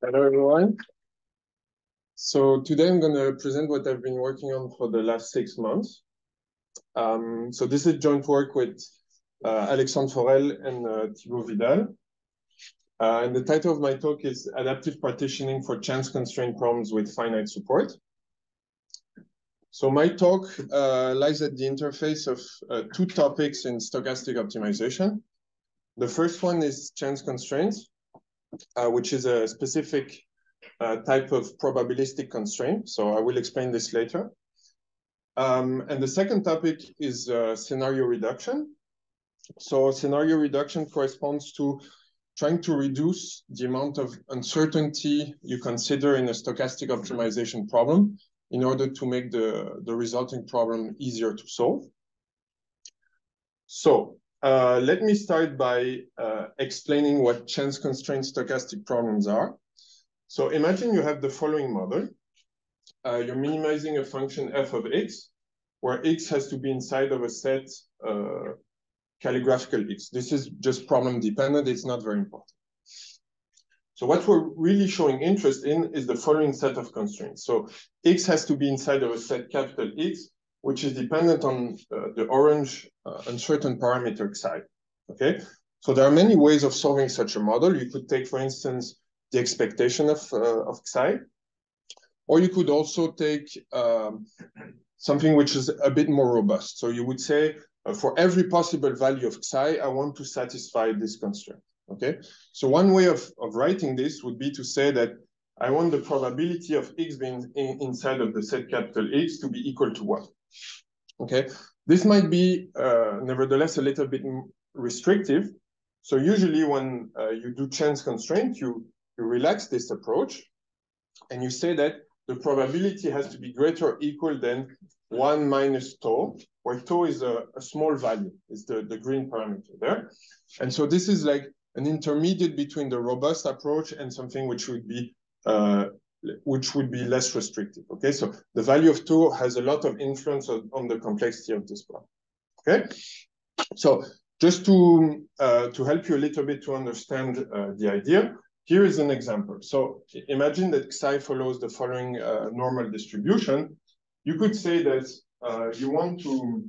Hello, everyone. So today I'm going to present what I've been working on for the last 6 months. So this is joint work with Alexandre Forel and Thibaut Vidal. And the title of my talk is Adaptive Partitioning for Chance-Constrained Problems with Finite Support. So my talk lies at the interface of two topics in stochastic optimization. The first one is chance constraints, which is a specific type of probabilistic constraint. So I will explain this later. And the second topic is scenario reduction. So scenario reduction corresponds to trying to reduce the amount of uncertainty you consider in a stochastic optimization problem in order to make the resulting problem easier to solve. So let me start by explaining what chance-constrained stochastic problems are. So imagine you have the following model. You're minimizing a function f of x, where x has to be inside of a set calligraphical x. This is just problem dependent. It's not very important. So what we're really showing interest in is the following set of constraints. So x has to be inside of a set capital X, which is dependent on the orange uncertain parameter xi. Okay. So there are many ways of solving such a model. You could take, for instance, the expectation of xi, or you could also take something which is a bit more robust. So you would say, for every possible value of xi, I want to satisfy this constraint. Okay, so one way of writing this would be to say that I want the probability of x being inside of the set capital X to be equal to 1. Okay, this might be nevertheless a little bit restrictive. So usually when you do chance constraint, you relax this approach and you say that the probability has to be greater or equal than 1 minus tau, where tau is a small value, is the green parameter there. And so this is like an intermediate between the robust approach and something which would be less restrictive. Okay, so the value of tau has a lot of influence on the complexity of this problem. Okay, so just to help you a little bit to understand the idea, here is an example. So imagine that xi follows the following normal distribution. You could say that you want to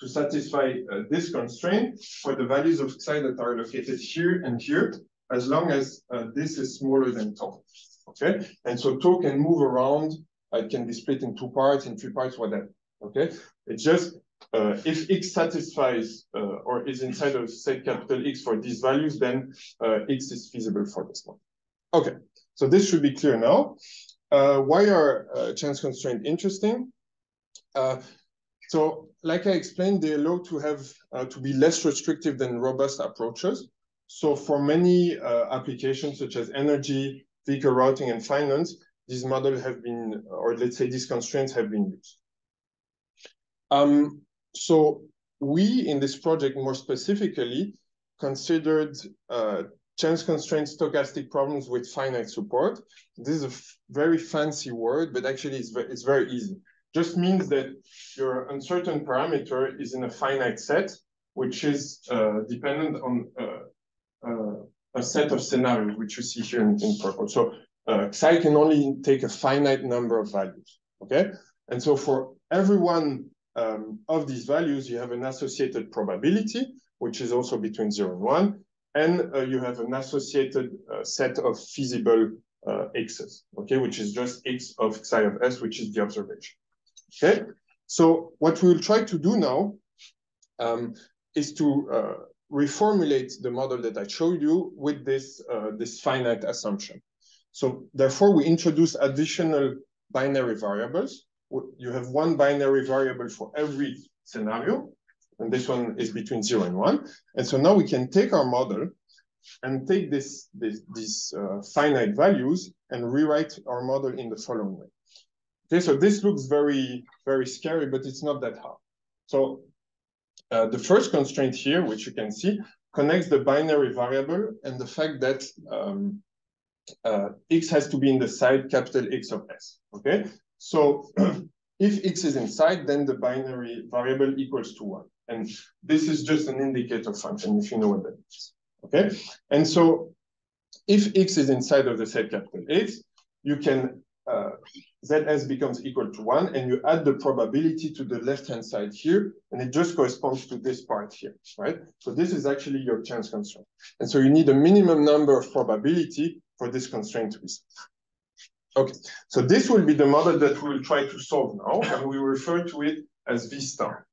satisfy this constraint for the values of xi that are located here and here, as long as this is smaller than tau. Okay, and so tau can move around. It can be split in 2 parts, in 3 parts, whatever. Okay, it's just if x satisfies or is inside of set capital X for these values, then x is feasible for this one. Okay, so this should be clear now. Why are chance constraints interesting? So, like I explained, they allow to have to be less restrictive than robust approaches. So, for many applications such as energy, vehicle routing, and finance, these models have been, or let's say these constraints have been used. So, we in this project more specifically considered chance-constrained stochastic problems with finite support. This is a very fancy word, but actually it's very easy. Just means that your uncertain parameter is in a finite set, which is dependent on a set of scenarios, which you see here in purple. So xi can only take a finite number of values, okay? And so for every one of these values, you have an associated probability, which is also between 0 and 1, and you have an associated set of feasible x's, okay, which is just x of xi of s, which is the observation. Okay, so what we'll try to do now is to reformulate the model that I showed you with this finite assumption. So therefore, we introduce additional binary variables. You have one binary variable for every scenario, and this one is between 0 and 1. And so now we can take our model and take these finite values and rewrite our model in the following way. Okay, so this looks very, very scary, but it's not that hard. So the first constraint here, which you can see, connects the binary variable and the fact that x has to be in the side capital X of s. Okay, so if x is inside, then the binary variable equals to 1. And this is just an indicator function, if you know what that is. Okay, and so if X is inside of the set capital X, you can, ZS becomes equal to 1, and you add the probability to the left-hand side here, and it just corresponds to this part here, right? So this is actually your chance constraint. And so you need a minimum number of probability for this constraint to be set. Okay, so this will be the model that we will try to solve now, and we refer to it as V star.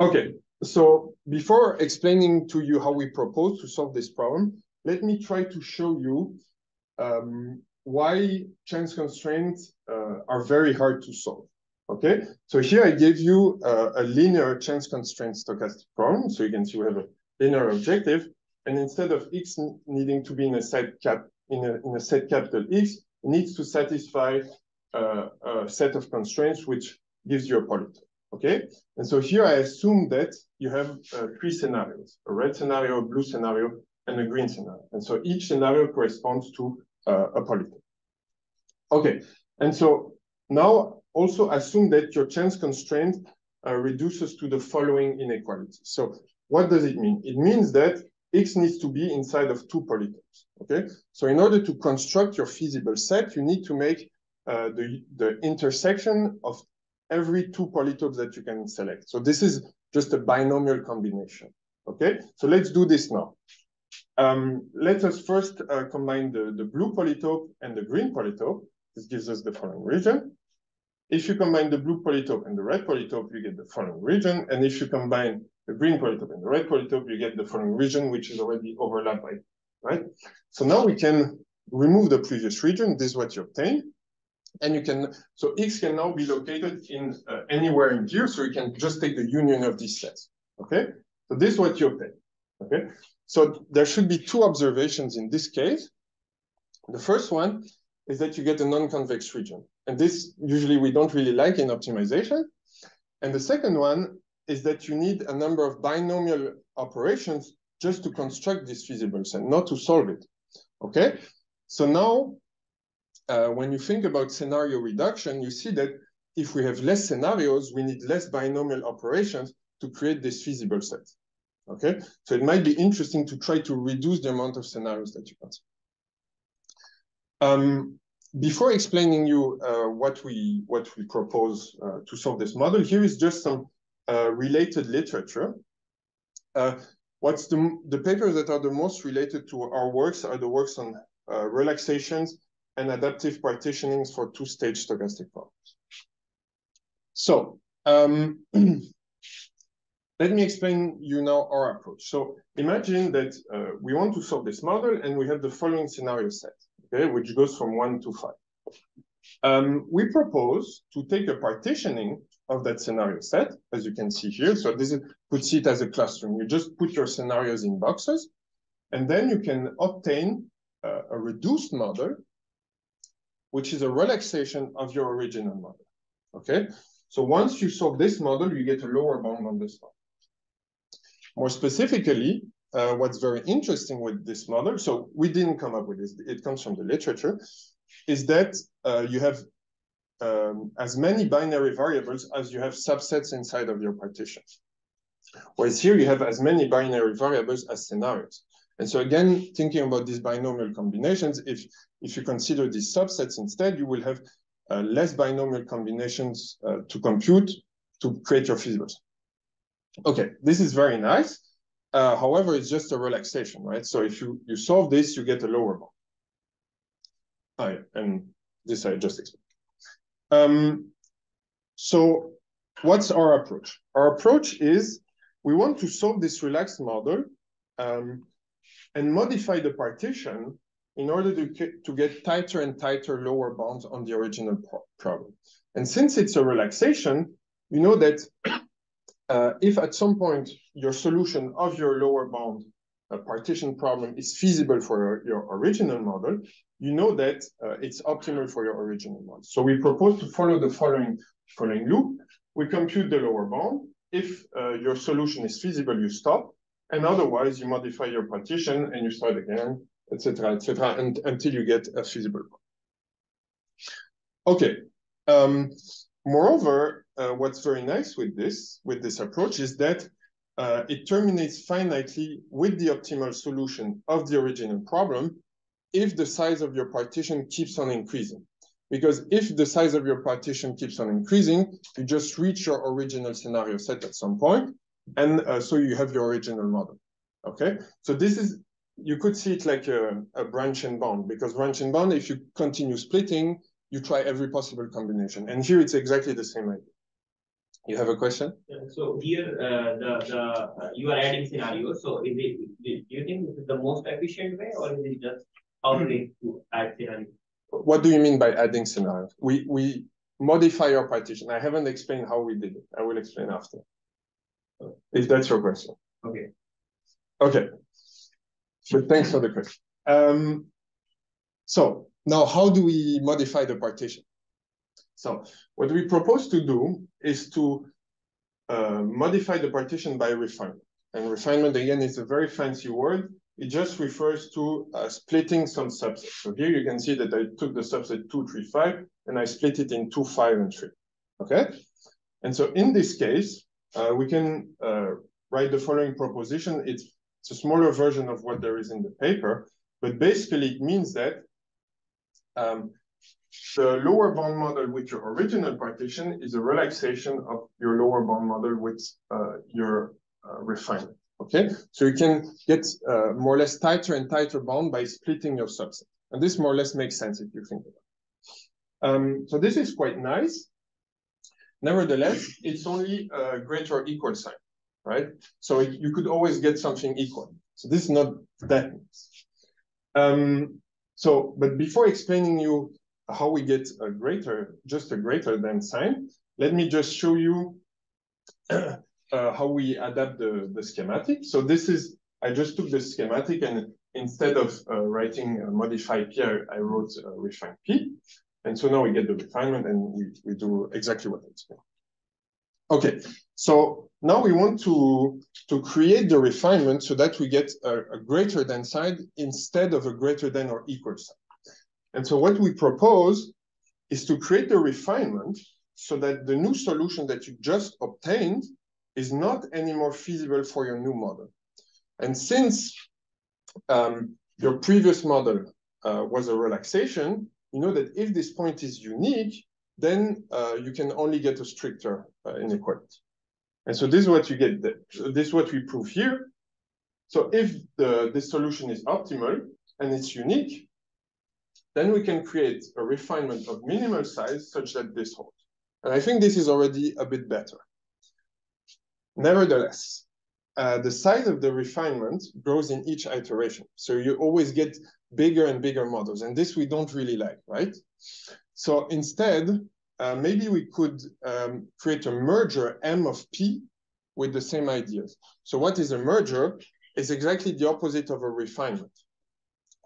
Okay, so before explaining to you how we propose to solve this problem, let me try to show you why chance constraints are very hard to solve. Okay, so here I gave you a linear chance constraint stochastic problem. So you can see we have a linear objective, and instead of X needing to be in a set capital X, it needs to satisfy a set of constraints which gives you a polytope. Okay, and so here I assume that you have 3 scenarios: a red scenario, a blue scenario, and a green scenario. And so each scenario corresponds to a polytope. Okay, and so now also assume that your chance constraint reduces to the following inequalities. So what does it mean? It means that X needs to be inside of 2 polytopes. Okay, so in order to construct your feasible set, you need to make the intersection of every 2 polytopes that you can select. So this is just a binomial combination. Okay, so let's do this now. Let us first combine the blue polytope and the green polytope. This gives us the following region. If you combine the blue polytope and the red polytope, you get the following region. And if you combine the green polytope and the red polytope, you get the following region, which is already overlapped by, right? So now we can remove the previous region. This is what you obtain. And you can, so X can now be located in anywhere in here. So you can just take the union of these sets. Okay, so this is what you obtain. Okay, so there should be 2 observations in this case. The first one is that you get a non-convex region. And this usually we don't really like in optimization. And the second one is that you need a number of binomial operations just to construct this feasible set, not to solve it. Okay, so now when you think about scenario reduction, you see that if we have less scenarios, we need less binomial operations to create this feasible set. Okay, so it might be interesting to try to reduce the amount of scenarios that you consider. Before explaining you what we propose to solve this model, here is just some related literature. What's the papers that are the most related to our works are the works on relaxations and adaptive partitionings for 2-stage stochastic problems. So let me explain you now our approach. So imagine that we want to solve this model and we have the following scenario set, okay, which goes from 1 to 5. We propose to take a partitioning of that scenario set, as you can see here. So this puts it as a clustering. You just put your scenarios in boxes, and then you can obtain a reduced model, which is a relaxation of your original model. Okay, so once you solve this model, you get a lower bound on this one. More specifically, what's very interesting with this model, so we didn't come up with this, it comes from the literature, is that you have as many binary variables as you have subsets inside of your partition. Whereas here you have as many binary variables as scenarios. And so again, thinking about these binomial combinations, if you consider these subsets instead, you will have less binomial combinations to compute to create your feasible set. Okay, this is very nice. However, it's just a relaxation, right? So if you solve this, you get a lower bound. All right, and this I just explained. So what's our approach? Our approach is we want to solve this relaxed model and modify the partition in order to get tighter and tighter lower bounds on the original problem. And since it's a relaxation, you know that if at some point your solution of your lower bound partition problem is feasible for your original model, you know that it's optimal for your original model. So we propose to follow the following loop. We compute the lower bound. If your solution is feasible, you stop. And otherwise, you modify your partition and you start again, etc., until you get a feasible bound. Okay. Moreover, what's very nice with this approach is that it terminates finitely with the optimal solution of the original problem if the size of your partition keeps on increasing. Because if the size of your partition keeps on increasing, you just reach your original scenario set at some point, and so you have your original model. Okay, so this is, you could see it like a branch and bound, because branch and bound, if you continue splitting, you try every possible combination. And here it's exactly the same idea. You have a question? So here, you are adding scenarios. So is it, do you think this is the most efficient way, or is it just how to add scenarios? What do you mean by adding scenarios? We modify our partition. I haven't explained how we did it. I will explain after, if that's your question. Okay. Okay. But thanks for the question. So now, how do we modify the partition? So what we propose to do is to modify the partition by refinement. And refinement, again, is a very fancy word. It just refers to splitting some subsets. So here you can see that I took the subset 2, 3, 5, and I split it in 2, 5, and 3. Okay? And so in this case, we can write the following proposition. It's a smaller version of what there is in the paper, but basically it means that the lower bound model with your original partition is a relaxation of your lower bound model with your refinement. Okay, so you can get more or less tighter and tighter bound by splitting your subset. And this more or less makes sense if you think about it. So this is quite nice. Nevertheless, it's only a greater or equal sign, right? So you could always get something equal. So this is not that nice. But before explaining you how we get a greater, just a greater than sign, let me just show you how we adapt the schematic. So this is, I just took the schematic, and instead of writing modify P, I wrote refine P. And so now we get the refinement, and we do exactly what I explained. Okay, so now we want to create the refinement so that we get a greater than sign instead of a greater than or equal sign. And so what we propose is to create the refinement so that the new solution that you just obtained is not anymore feasible for your new model. And since your previous model was a relaxation, you know that if this point is unique, then you can only get a stricter inequality. And so this is what you get there. So this is what we prove here. So if this solution is optimal and it's unique, then we can create a refinement of minimal size such that this holds. And I think this is already a bit better. Nevertheless, the size of the refinement grows in each iteration. So you always get bigger and bigger models. And this we don't really like, right? So instead, maybe we could create a merger M of P with the same ideas. So what is a merger? It's exactly the opposite of a refinement.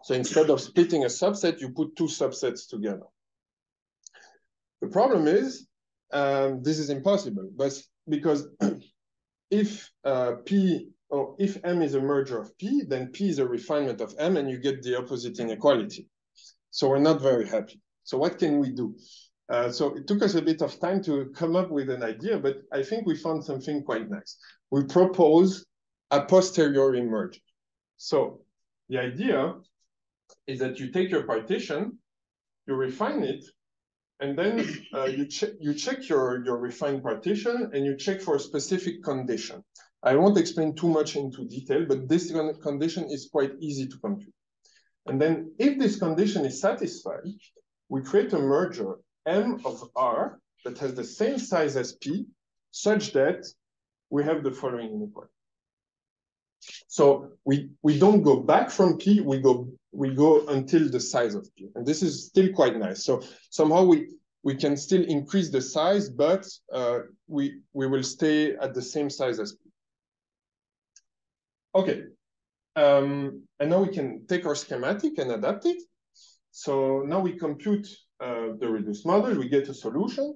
So instead of splitting a subset, you put two subsets together. The problem is, this is impossible, but because if if M is a merger of P, then P is a refinement of M, and you get the opposite inequality. So we're not very happy. So what can we do? So it took us a bit of time to come up with an idea, but I think we found something quite nice. We propose a posteriori merger. So the idea is that you take your partition, you refine it, and then you check your refined partition, and you check for a specific condition. I won't explain too much into detail, but this condition is quite easy to compute. And then if this condition is satisfied, we create a merger M of R that has the same size as P, such that we have the following inequality. So we don't go back from P, we go until the size of P. And this is still quite nice. So somehow we can still increase the size, but we will stay at the same size as P. Okay. And now we can take our schematic and adapt it. So now we compute the reduced model, we get a solution.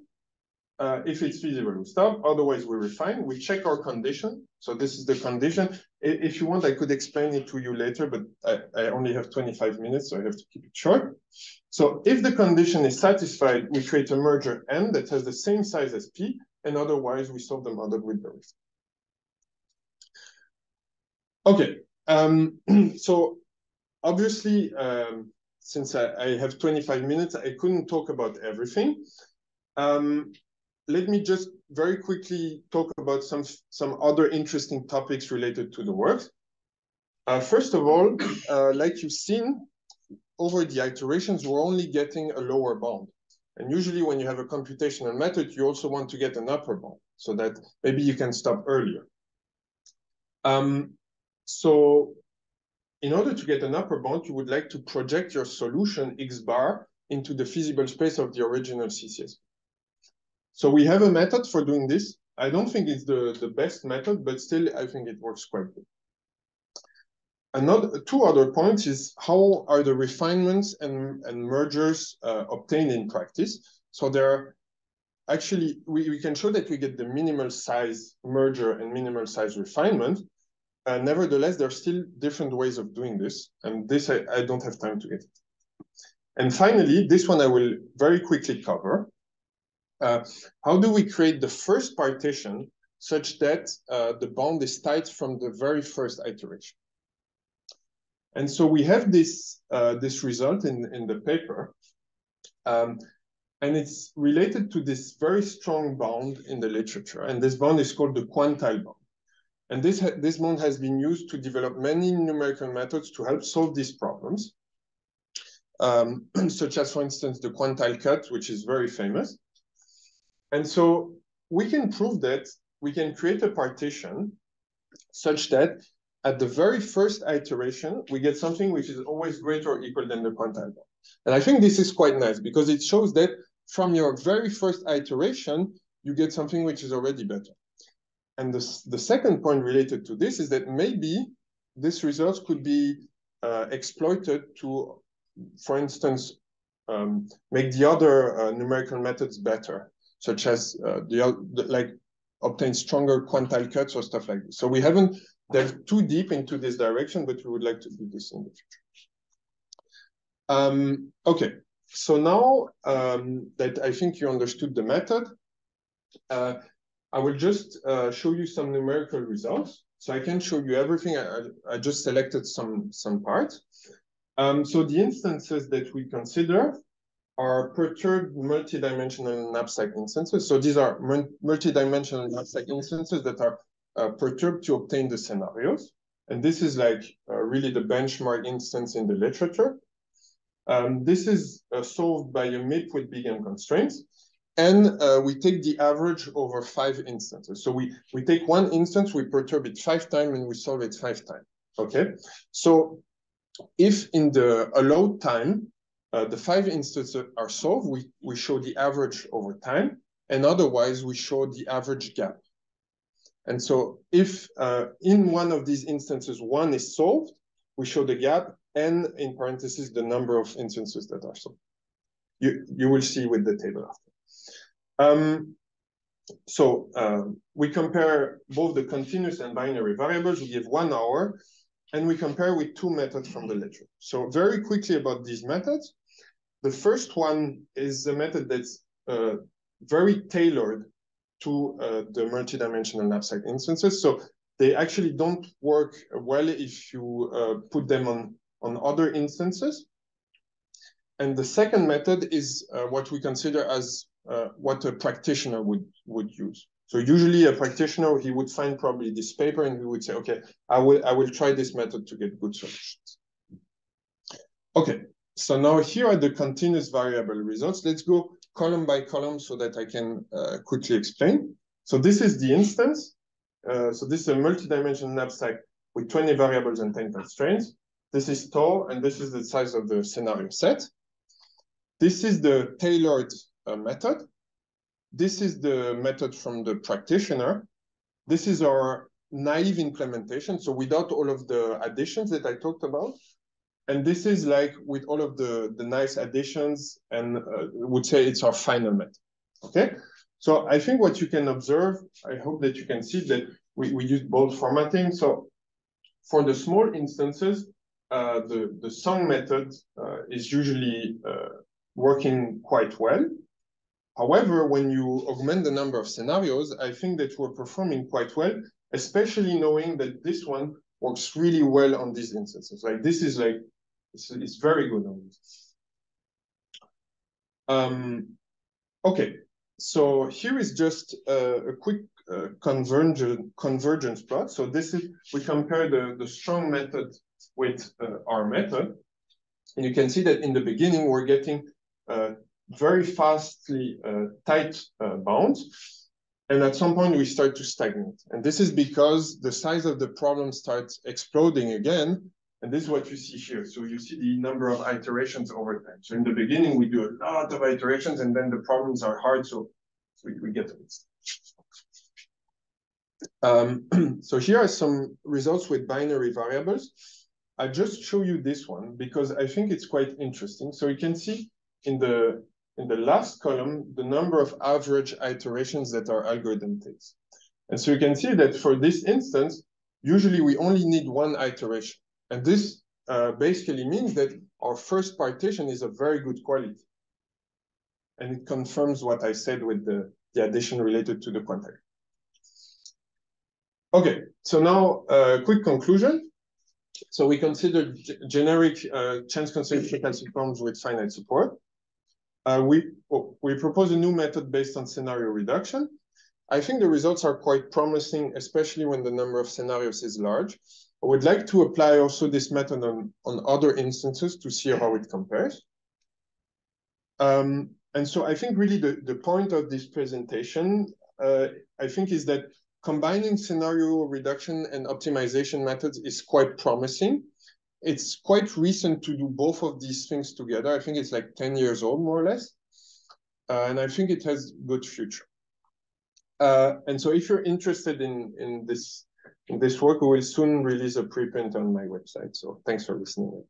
If it's feasible, we stop. Otherwise, we refine. We check our condition. So this is the condition. If you want, I could explain it to you later, but I only have 25 minutes, so I have to keep it short. So if the condition is satisfied, we create a merger M that has the same size as P, and otherwise we solve the model with the refine. Okay, so obviously, since I have 25 minutes, I couldn't talk about everything. Let me just very quickly talk about some other interesting topics related to the work. First of all, like you've seen, over the iterations, we're only getting a lower bound. And usually when you have a computational method, you also want to get an upper bound so that maybe you can stop earlier. So in order to get an upper bound, you would like to project your solution X bar into the feasible space of the original CCSP. So we have a method for doing this. I don't think it's the best method, but still I think it works quite good. Two other points is how are the refinements and mergers obtained in practice. So there are actually, we can show that we get the minimal size merger and minimal size refinement. Nevertheless, there are still different ways of doing this. And this, I don't have time to get it. And finally, this one I will very quickly cover. How do we create the first partition such that the bound is tight from the very first iteration? And so we have this, this result in the paper. And it's related to this very strong bound in the literature. And this bound is called the quantile bound. And this bound has been used to develop many numerical methods to help solve these problems, such as, for instance, the quantile cut, which is very famous. And so we can prove that we can create a partition such that at the very first iteration, we get something which is always greater or equal than the quantile bound. And I think this is quite nice because it shows that from your very first iteration, you get something which is already better. And the second point related to this is that maybe this result could be exploited to, for instance, make the other numerical methods better, such as like obtain stronger quantile cuts or stuff like this. So we haven't delved too deep into this direction, but we would like to do this in the future. Okay, so now that I think you understood the method, I will just show you some numerical results. So I can show you everything. I just selected some parts. So the instances that we consider are perturbed multidimensional knapsack instances. So these are multidimensional knapsack instances that are perturbed to obtain the scenarios. And this is like really the benchmark instance in the literature. This is solved by a MIP with big M constraints. And we take the average over 5 instances. So we take one instance, we perturb it 5 times, and we solve it 5 times. Okay. So if in the allowed time, the 5 instances are solved, we show the average over time, and otherwise we show the average gap. And so if in one of these instances, 1 is solved, we show the gap, and in parentheses, the number of instances that are solved. You will see with the table after. We compare both the continuous and binary variables. We give 1 hour, and we compare with 2 methods from the literature. So very quickly about these methods. The first one is a method that's very tailored to the multidimensional knapsack instances. So they actually don't work well if you put them on other instances. And the second method is what we consider as what a practitioner would use. So usually a practitioner, he would find probably this paper and he would say, okay, I will try this method to get good solutions. Okay, so now here are the continuous variable results. Let's go column by column so that I can quickly explain. So this is the instance. So this is a multi-dimensional knapsack with 20 variables and 10 constraints. This is tau, and this is the size of the scenario set. This is the tailored method. This is the method from the practitioner. This is our naive implementation, so without all of the additions that I talked about. And this is like with all of the nice additions, and would say it's our final method. Okay, so I think what you can observe, I hope that you can see that we use both formatting. So for the small instances, the sum method is usually working quite well. However, when you augment the number of scenarios, I think that we're performing quite well, especially knowing that this one works really well on these instances. Like this is like, it's very good on this. Okay, so here is just a quick convergence plot. So this is, we compare the strong method with our method. And you can see that in the beginning, we're getting very fastly tight bounds. And at some point, we start to stagnate. And this is because the size of the problem starts exploding again. And this is what you see here. So you see the number of iterations over time. So in the beginning, we do a lot of iterations, and then the problems are hard, so we get to this. So here are some results with binary variables. I just show you this one because I think it's quite interesting. So you can see in the last column, the number of average iterations that our algorithm takes. And so you can see that for this instance, usually we only need one iteration. And this basically means that our first partition is of very good quality. And it confirms what I said with the addition related to the quantile. Okay, so now a quick conclusion. So we considered generic chance constraint stochastic problems with finite support. We propose a new method based on scenario reduction. I think the results are quite promising, especially when the number of scenarios is large. I would like to apply also this method on other instances to see how it compares. And so I think really the point of this presentation, I think, is that combining scenario reduction and optimization methods is quite promising. It's quite recent to do both of these things together. I think it's like 10 years old, more or less. And I think it has good future. And so if you're interested in this work, we will soon release a preprint on my website. So thanks for listening.